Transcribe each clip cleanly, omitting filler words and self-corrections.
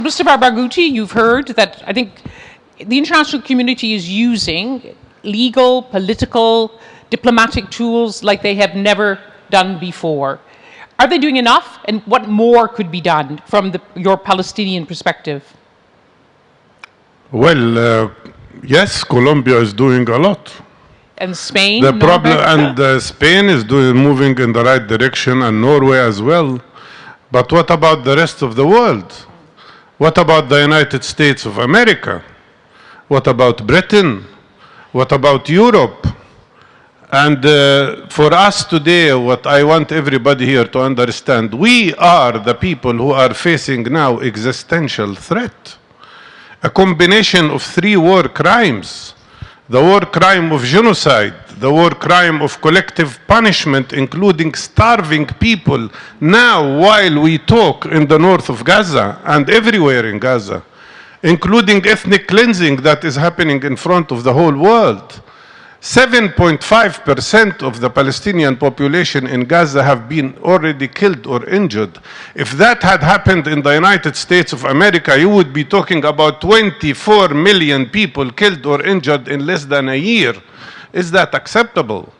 Mustafa Barghouthi, you've heard that I think the international community is using legal, political, diplomatic tools like they have never done before. Are they doing enough? And what more could be done from your Palestinian perspective? Well, yes, Colombia is doing a lot. And Spain? The problem, and Spain is moving in the right direction, and Norway as well. But what about the rest of the world? What about the United States of America? What about Britain? What about Europe? And for us today, what I want everybody here to understand, we are the people who are facing now existential threat. A combination of 3 war crimes: the war crime of genocide, the war crime of collective punishment, including starving people now while we talk in the north of Gaza and everywhere in Gaza, including ethnic cleansing that is happening in front of the whole world. 7.5% of the Palestinian population in Gaza have been already killed or injured. If that had happened in the United States of America, you would be talking about 24 million people killed or injured in less than a year. Is that acceptable?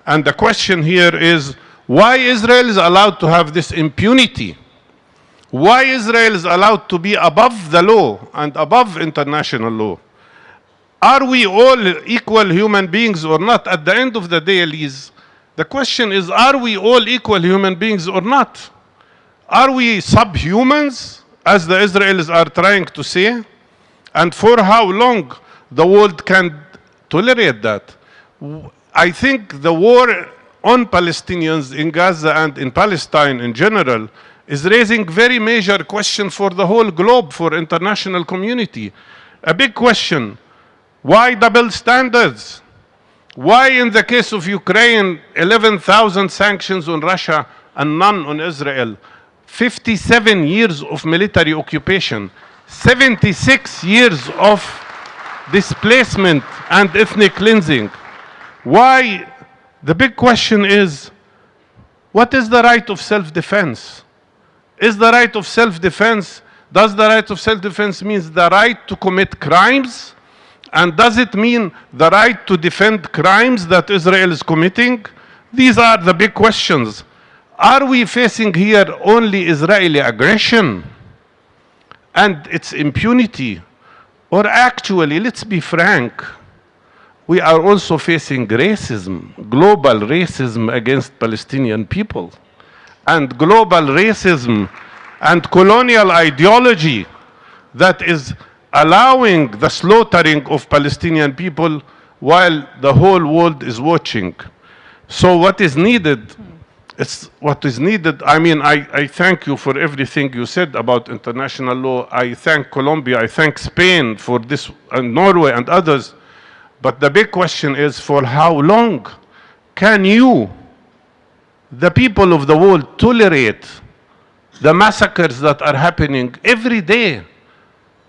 And the question here is, why Israel is allowed to have this impunity? Why Israel is allowed to be above the law and above international law? Are we all equal human beings or not? At the end of the day, Elise, the question is, are we all equal human beings or not? Are we subhumans, as the Israelis are trying to say? And for how long the world can tolerate that? I think the war on Palestinians in Gaza and in Palestine in general is raising very major question for the whole globe, for international community. A big question. Why double standards? Why in the case of Ukraine, 11,000 sanctions on Russia and none on Israel? 57 years of military occupation, 76 years of displacement and ethnic cleansing. Why? The big question is, what is the right of self-defense? Is the right of self-defense, does the right of self-defense mean the right to commit crimes? And does it mean the right to defend crimes that Israel is committing? These are the big questions. Are we facing here only Israeli aggression and its impunity? Or actually, let's be frank, we are also facing racism, global racism against Palestinian people, and global racism and colonial ideology that is allowing the slaughtering of Palestinian people while the whole world is watching. So what is needed? I mean, I thank you for everything you said about international law. I thank Colombia, I thank Spain for this, and Norway and others. But the big question is, for how long can you, the people of the world, tolerate the massacres that are happening every day?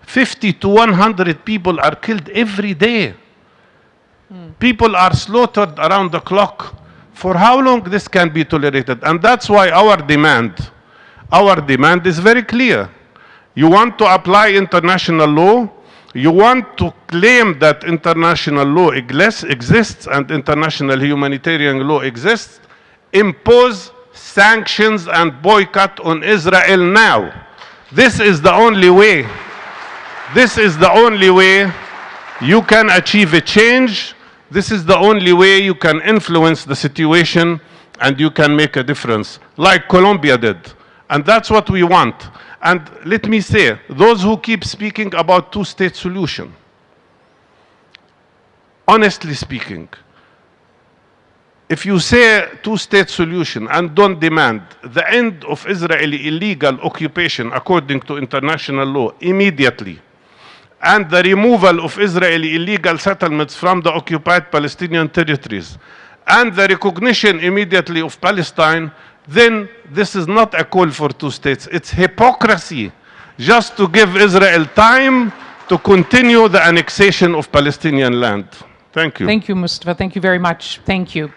50 to 100 people are killed every day. People are slaughtered around the clock. For how long this can be tolerated? And that's why our demand is very clear. You want to apply international law, you want to claim that international law exists and international humanitarian law exists, impose sanctions and boycott on Israel now. This is the only way. This is the only way you can achieve a change. This is the only way you can influence the situation and you can make a difference, like Colombia did. And that's what we want. And let me say, those who keep speaking about two-state solution, honestly speaking, if you say two-state solution and don't demand the end of Israeli illegal occupation according to international law immediately, and the removal of Israeli illegal settlements from the occupied Palestinian territories, and the recognition immediately of Palestine, then this is not a call for two states. It's hypocrisy just to give Israel time to continue the annexation of Palestinian land. Thank you. Thank you, Mustafa. Thank you very much. Thank you.